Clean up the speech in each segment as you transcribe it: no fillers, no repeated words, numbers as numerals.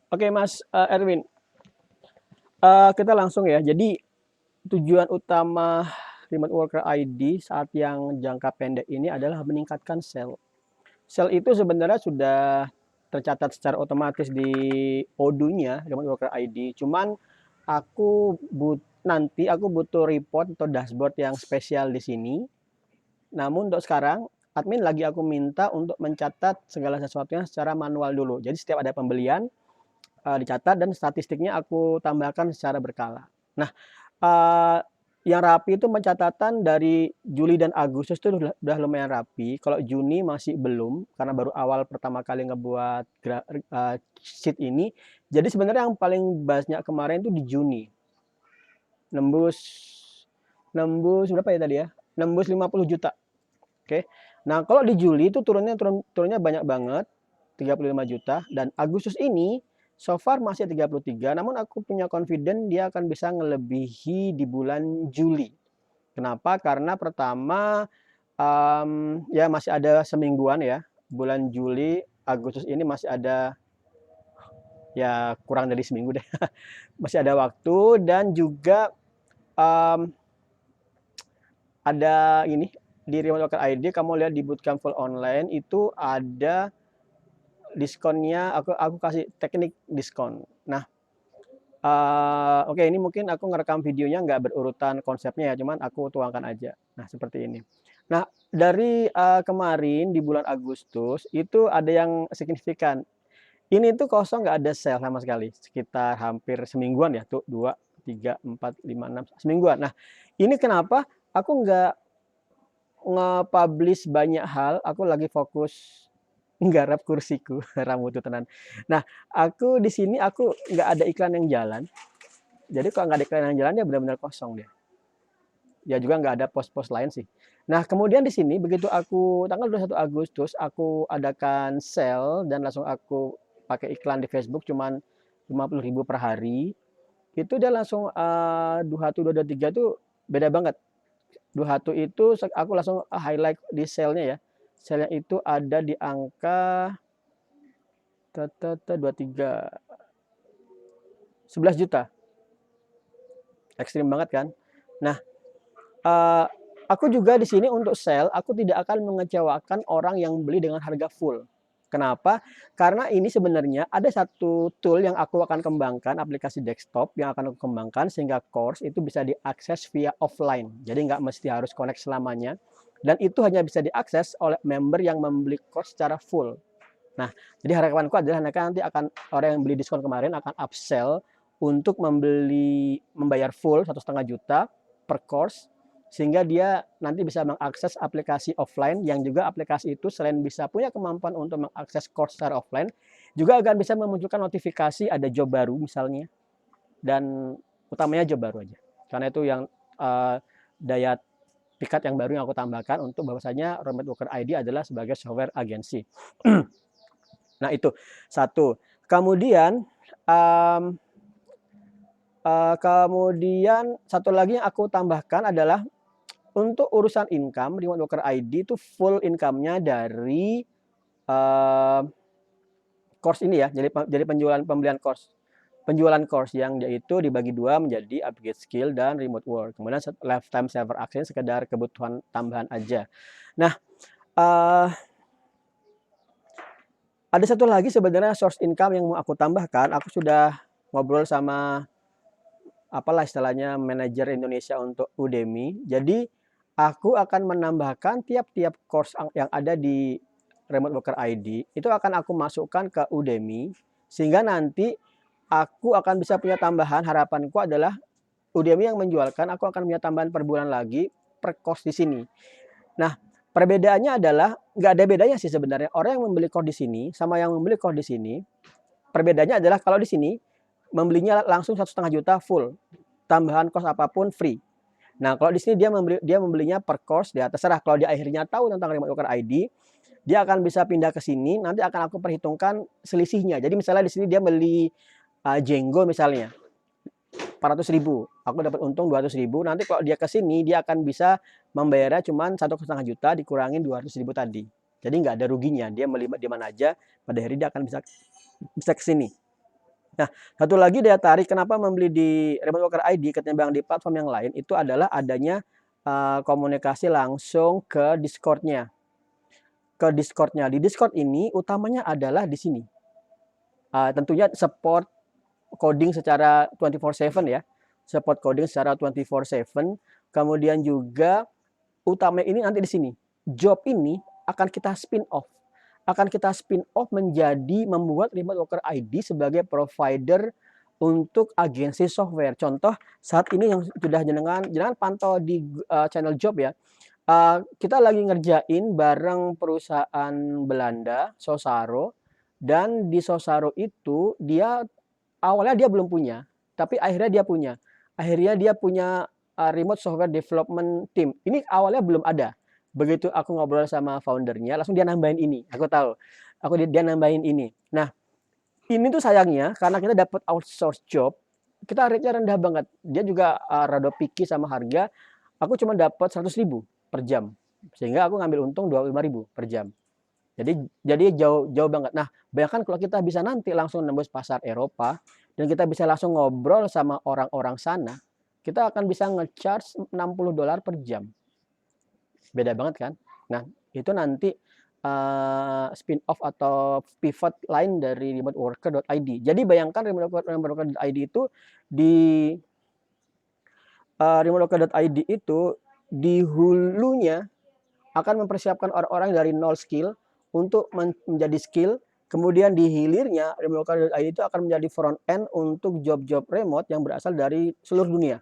Oke Mas Erwin, kita langsung ya. Jadi tujuan utama Remote Worker ID saat yang jangka pendek ini adalah meningkatkan sel. Sel itu sebenarnya sudah tercatat secara otomatis di Odoo-nya Remote Worker ID. Cuman nanti aku butuh report atau dashboard yang spesial di sini. Namun untuk sekarang admin lagi aku minta untuk mencatat segala sesuatunya secara manual dulu. Jadi setiap ada pembelian dicatat dan statistiknya aku tambahkan secara berkala. Nah, uh, yang rapi itu pencatatan dari Juli dan Agustus itu udah lumayan rapi. Kalau Juni masih belum karena baru awal pertama kali ngebuat sheet ini. Jadi sebenarnya yang paling banyak kemarin itu di Juni. Nembus nembus berapa ya tadi ya? Nembus 50 juta. Oke. Nah, kalau di Juli itu turunnya banyak banget, 35 juta, dan Agustus ini so far masih 33, namun aku punya confident dia akan bisa ngelebihi di bulan Juli. Kenapa? Karena pertama ya masih ada semingguan ya. Bulan Juli, Agustus ini masih ada ya kurang dari seminggu deh. Masih ada waktu dan juga um, ada ini di Remote Worker ID kamu lihat di Bootcamp Full Online itu ada diskonnya, aku kasih teknik diskon. Nah, oke ini mungkin aku ngerekam videonya nggak berurutan konsepnya ya, cuman aku tuangkan aja. Nah, seperti ini. Nah, dari kemarin di bulan Agustus itu ada yang signifikan. Ini tuh kosong nggak ada sale sama sekali, sekitar hampir semingguan ya tuh 2, 3, 4, 5, 6 semingguan. Nah, ini kenapa aku nggak nge-publish banyak hal, aku lagi fokus nggarap kursiku, rambut tenan. Nah, aku di sini aku nggak ada iklan yang jalan. Jadi kalau nggak ada iklan yang jalan ya benar-benar kosong deh. Ya juga nggak ada pos-pos lain sih. Nah, kemudian di sini begitu aku tanggal 21 Agustus aku adakan sale dan langsung aku pakai iklan di Facebook cuman 50.000 per hari. Itu dia langsung 21 223 itu beda banget. 21 itu aku langsung highlight di sale-nya ya. Sale-nya itu ada di angka 23 11 juta. Ekstrim banget kan? Nah, uh, aku juga di sini untuk sell, aku tidak akan mengecewakan orang yang beli dengan harga full. Kenapa? Karena ini sebenarnya ada satu tool yang aku akan kembangkan, aplikasi desktop yang akan aku kembangkan sehingga course itu bisa diakses via offline. Jadi nggak mesti harus connect selamanya. Dan itu hanya bisa diakses oleh member yang membeli course secara full. Nah, jadi harapanku adalah nanti akan orang yang beli diskon kemarin akan upsell untuk membayar full 1,5 juta per course sehingga dia nanti bisa mengakses aplikasi offline yang juga aplikasi itu selain bisa punya kemampuan untuk mengakses course secara offline juga akan bisa memunculkan notifikasi ada job baru misalnya dan utamanya job baru aja karena itu yang daya pikat yang baru yang aku tambahkan untuk bahwasanya Remote Worker ID adalah sebagai software agensi. Nah itu satu. Kemudian satu lagi yang aku tambahkan adalah untuk urusan income Remote Worker ID itu full income-nya dari course ini ya. Jadi penjualan course yang yaitu dibagi dua menjadi upgrade skill dan remote work. Kemudian lifetime server access sekedar kebutuhan tambahan aja. Nah, ada satu lagi sebenarnya source income yang mau aku tambahkan. Aku sudah ngobrol sama apalah istilahnya manajer Indonesia untuk Udemy. Jadi aku akan menambahkan tiap-tiap course yang ada di Remote Worker ID itu akan aku masukkan ke Udemy sehingga nanti aku akan bisa punya tambahan. Harapanku adalah Udemy yang menjualkan, aku akan punya tambahan per bulan lagi per course di sini. Nah, perbedaannya adalah nggak ada bedanya sih sebenarnya. Orang yang membeli course di sini sama yang membeli course di sini, perbedaannya adalah kalau di sini membelinya langsung 1,5 juta full, tambahan course apapun free. Nah, kalau di sini dia membelinya per course ya terserah. Kalau dia akhirnya tahu tentang Remote Worker ID, dia akan bisa pindah ke sini. Nanti akan aku perhitungkan selisihnya. Jadi misalnya di sini dia beli Django misalnya 400.000, aku dapat untung 200.000. Nanti kalau dia ke sini dia akan bisa membayarnya cuma 1,5 juta dikurangin 200.000 tadi. Jadi nggak ada ruginya. Dia beli di mana aja, pada hari dia akan bisa ke sini. Nah, satu lagi daya tarik kenapa membeli di Remote Worker ID ketimbang di platform yang lain itu adalah adanya komunikasi langsung ke Discord-nya. Di Discord ini utamanya adalah di sini. Tentunya support coding secara 24/7 ya. Support coding secara 24/7. Kemudian juga utama ini nanti di sini. Job ini akan kita spin off. Menjadi membuat Remote Worker ID sebagai provider untuk agensi software. Contoh saat ini yang sudah jenengan pantau di channel job ya. Kita lagi ngerjain bareng perusahaan Belanda, Sosaro, dan di Sosaro itu awalnya dia belum punya, tapi akhirnya dia punya. Akhirnya dia punya remote software development team. Ini awalnya belum ada. Begitu aku ngobrol sama foundernya, langsung dia nambahin ini. Aku tahu. Dia nambahin ini. Nah, ini tuh sayangnya karena kita dapat outsource job, kita rate-nya rendah banget. Dia juga rada picky sama harga. Aku cuma dapat 100.000 per jam. Sehingga aku ngambil untung 25.000 per jam. Jadi jauh banget. Nah, bayangkan kalau kita bisa nanti langsung nembus pasar Eropa dan kita bisa langsung ngobrol sama orang-orang sana, kita akan bisa nge-charge $60 per jam. Beda banget kan? Nah, itu nanti spin-off atau pivot lain dari remoteworker.id. Jadi bayangkan remoteworker.id itu di remoteworker.id itu di hulunya akan mempersiapkan orang-orang dari nol skill untuk menjadi skill. Kemudian di hilirnya remoteworker.id itu akan menjadi front end untuk job-job remote yang berasal dari seluruh dunia.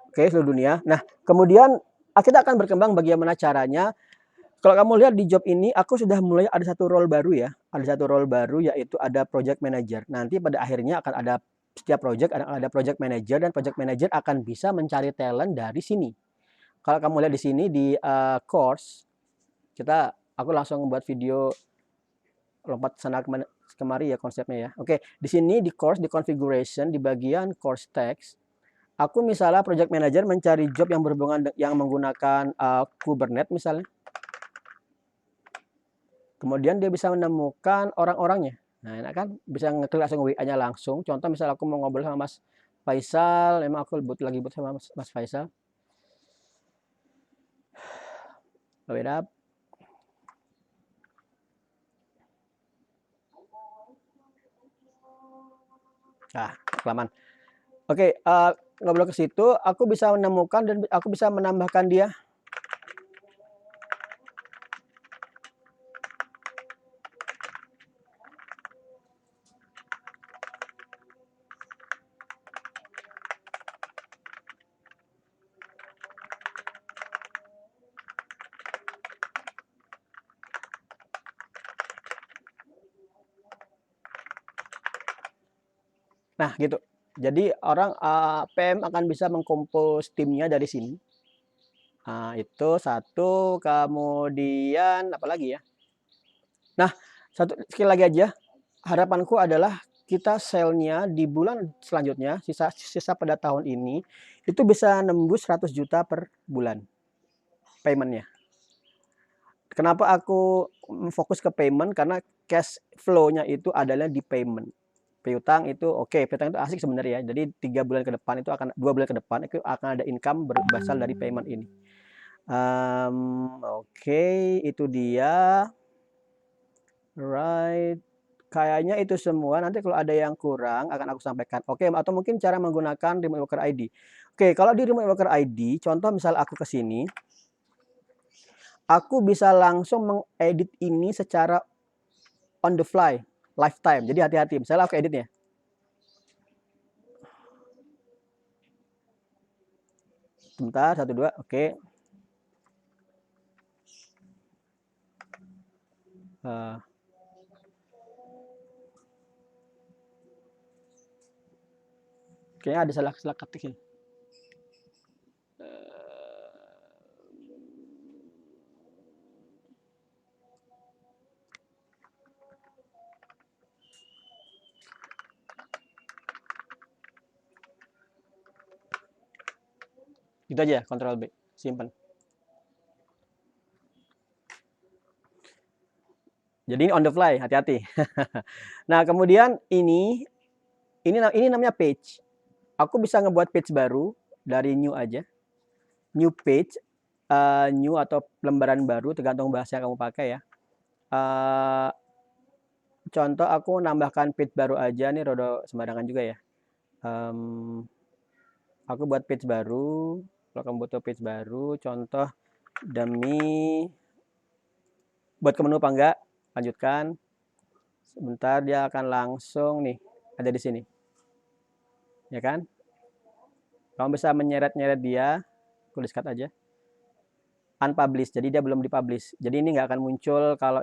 Oke, seluruh dunia. Nah, kemudian kita akan berkembang bagaimana caranya. Kalau kamu lihat di job ini, aku sudah mulai ada satu role baru ya. Ada satu role baru yaitu ada project manager. Nanti pada akhirnya akan ada setiap project ada project manager dan project manager akan bisa mencari talent dari sini. Kalau kamu lihat di sini di course, aku langsung membuat video lompat sana kemari ya konsepnya ya. Oke, di sini di course di configuration di bagian course text, aku misalnya project manager mencari job yang berhubungan yang menggunakan Kubernetes misalnya. Kemudian dia bisa menemukan orang-orangnya. Nah, enak kan? Bisa ngeklik langsung WA-nya langsung. Contoh misal aku mau ngobrol sama Mas Faisal, emang aku lagi butuh sama Mas Faisal. Wait up. Kelamaan. Oke, ngobrol ke situ, aku bisa menemukan dan aku bisa menambahkan dia. Nah, gitu. Jadi orang PM akan bisa mengkompos timnya dari sini. Itu satu, kemudian apa lagi ya? Nah, satu sekali lagi aja, harapanku adalah kita sale-nya di bulan selanjutnya, sisa pada tahun ini, itu bisa nembus 100 juta per bulan payment-nya. Kenapa aku fokus ke payment? Karena cash flow-nya itu adalah di payment. Piutang itu oke, piutang itu asik sebenarnya ya. Jadi 3 bulan ke depan itu akan 2 bulan ke depan itu akan ada income berasal dari payment ini. Oke, itu dia. Right. Kayaknya itu semua. Nanti kalau ada yang kurang akan aku sampaikan. Oke, atau mungkin cara menggunakan Remote Worker ID. Oke, kalau di Remote Worker ID, contoh misal aku ke sini, aku bisa langsung mengedit ini secara on the fly, lifetime. Jadi hati-hati. Misalnya aku editnya. Sebentar, 1, 2, oke. Kayaknya ada salah ketik ini. Itu aja, Ctrl B, simpan. Jadi ini on the fly, hati-hati. Nah, kemudian ini Ini namanya page. Aku bisa ngebuat page baru dari new aja. New page, new atau lembaran baru tergantung bahasa yang kamu pakai ya. Contoh aku nambahkan page baru aja nih, rodo sembarangan juga ya. Aku buat page baru. Kalau kamu butuh page baru, contoh demi buat ke menu apa enggak, lanjutkan. Sebentar dia akan langsung nih ada di sini. Ya kan? Kamu bisa menyeret-nyeret dia, aku discard aja. Unpublish, jadi dia belum dipublish. Jadi ini nggak akan muncul kalau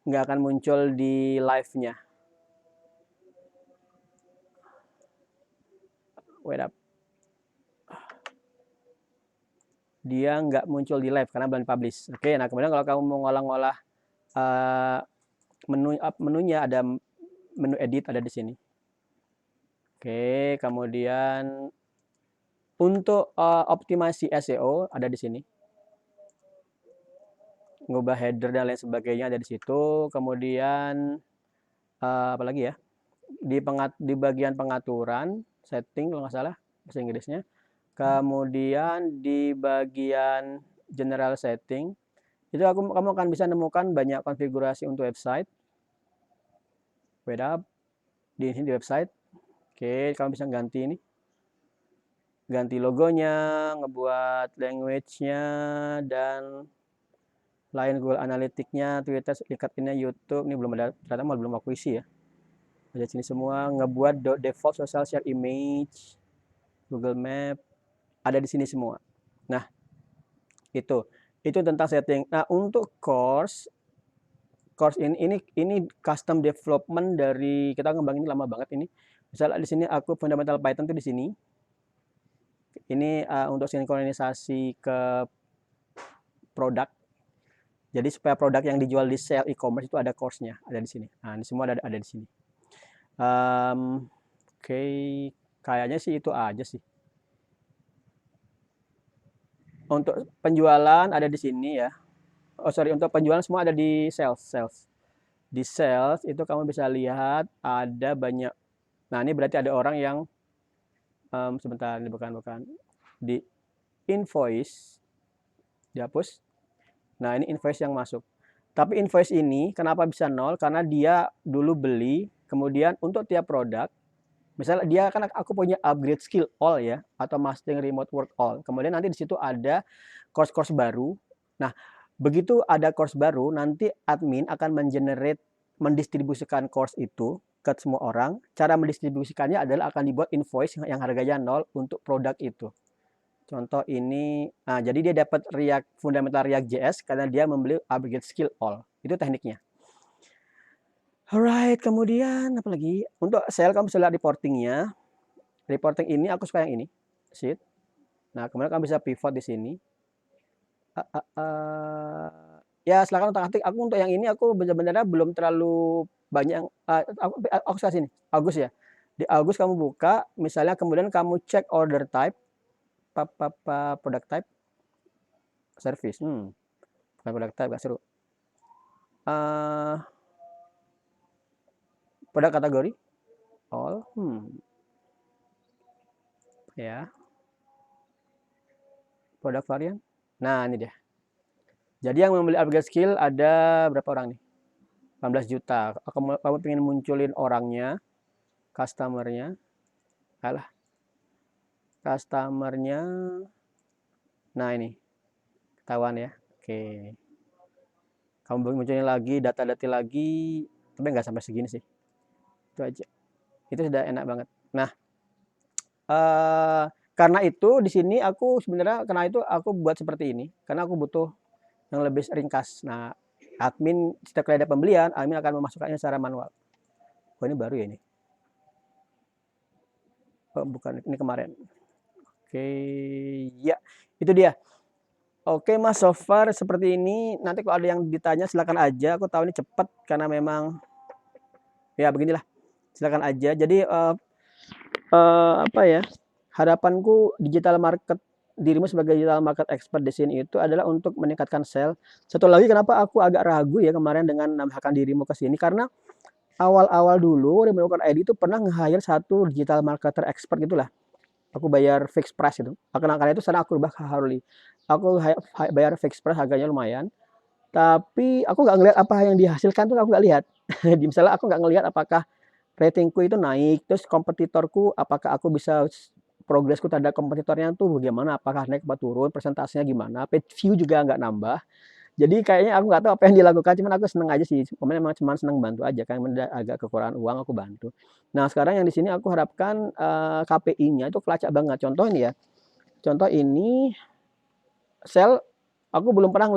nggak akan muncul di live-nya. Wait up. Dia nggak muncul di live karena belum publish. Oke, nah kemudian kalau kamu mau ngolah-ngolah menunya, ada menu edit ada di sini. Oke, kemudian untuk optimasi SEO ada di sini. Ngubah header dan lain sebagainya ada di situ. Kemudian apa lagi ya? Di bagian pengaturan, setting kalau nggak salah bahasa Inggrisnya. Kemudian di bagian general setting, itu kamu akan bisa nemukan banyak konfigurasi untuk website. Wait up. Di sini di website. Oke, kamu bisa ganti ini. Ganti logonya, ngebuat language-nya, dan lain Google Analytics-nya, Twitter, ikatinnya YouTube. Ini belum ada, ternyata belum aku isi ya. Ada sini semua, ngebuat default social share image, Google Map, ada di sini semua. Nah, itu tentang setting. Nah, untuk course ini custom development dari kita ngembangin lama banget ini. Misalnya di sini aku fundamental Python tuh di sini. Ini untuk sinkronisasi ke produk. Jadi supaya produk yang dijual di sale e-commerce itu ada course-nya, ada di sini. Nah, ini semua ada di sini. Oke, kayaknya sih itu aja sih. Untuk penjualan ada di sini ya. Oh sorry, untuk penjualan semua ada di sales. Di sales itu kamu bisa lihat ada banyak. Nah ini berarti ada orang yang sebentar, ini bukan di invoice dihapus. Nah ini invoice yang masuk. Tapi invoice ini kenapa bisa nol? Karena dia dulu beli, kemudian untuk tiap produk, misalnya dia kan aku punya upgrade skill all ya, atau mastering remote work all. Kemudian nanti di situ ada course-course baru. Nah, begitu ada course baru, nanti admin akan mendistribusikan course itu ke semua orang. Cara mendistribusikannya adalah akan dibuat invoice yang harganya nol untuk produk itu. Contoh ini, nah jadi dia dapat fundamental React.js karena dia membeli upgrade skill all. Itu tekniknya. Alright, kemudian apa lagi? Untuk sale kamu bisa lihat reportingnya. Reporting ini aku suka yang ini, sheet. Nah, kemudian kamu bisa pivot di sini. Ya silakan otak-atik. Aku untuk yang ini aku benar-benar belum terlalu banyak. Aku suka sini, Agus ya. Di Agus kamu buka, misalnya kemudian kamu cek order type, product type, service. Bukan product type, gak seru. Produk kategori, all. Ya. Produk varian. Nah ini dia. Jadi yang membeli upgrade skill ada berapa orang nih? 18 juta. Kamu pengen munculin orangnya, customernya. Alah. Customernya. Nah ini. Ketahuan ya. Oke. Kamu munculin lagi, data-data lagi. Tapi nggak sampai segini sih. Itu aja. Itu sudah enak banget. Nah. Karena itu di sini aku sebenarnya buat seperti ini. Karena aku butuh yang lebih ringkas. Nah, admin setiap kali ada pembelian, admin akan memasukkannya secara manual. Oh, ini baru ya ini. Oh, bukan, ini kemarin. Oke, ya, itu dia. Oke, Mas, so far seperti ini. Nanti kalau ada yang ditanya silakan aja. Aku tahu ini cepat karena memang ya beginilah. Silakan aja. Jadi apa ya? Harapanku dirimu sebagai digital market expert di sini itu adalah untuk meningkatkan sale. Satu lagi kenapa aku agak ragu ya kemarin dengan menambahkan dirimu ke sini karena awal-awal dulu Remote ID itu pernah nge-hire satu digital marketer expert gitulah. Aku bayar fixed price itu. Karena itu sekarang aku ubah ke hourly. Aku bayar fixed price, harganya lumayan. Tapi aku nggak ngelihat apa yang dihasilkan tuh, aku nggak lihat. Misalnya aku nggak ngelihat apakah ratingku itu naik, terus kompetitorku apakah aku bisa progresku terhadap kompetitornya tuh bagaimana, apakah naik apa turun, persentasenya gimana, page view juga nggak nambah. Jadi kayaknya aku nggak tahu apa yang dilakukan, cuman aku seneng aja sih. Pokoknya memang cuman seneng bantu aja kan, agak kekurangan uang aku bantu. Nah sekarang yang di sini aku harapkan KPI-nya itu kelacak banget. Contoh ini ya, contoh ini sel aku belum pernah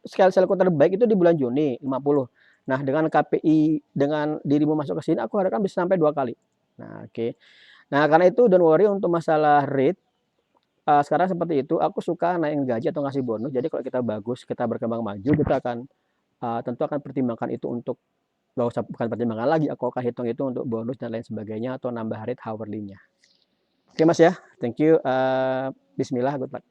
selku terbaik itu di bulan Juni 50. Nah dengan KPI dengan dirimu masuk ke sini aku harapkan bisa sampai 2 kali. Nah oke. Nah karena itu don't worry untuk masalah rate. Sekarang seperti itu, aku suka naikin gaji atau ngasih bonus. Jadi kalau kita bagus, kita berkembang maju, kita akan tentu akan pertimbangkan itu untuk nggak usah, bukan pertimbangan lagi, aku akan hitung itu untuk bonus dan lain sebagainya atau nambah rate hourly-nya. Oke Mas ya, thank you. Bismillah, good luck.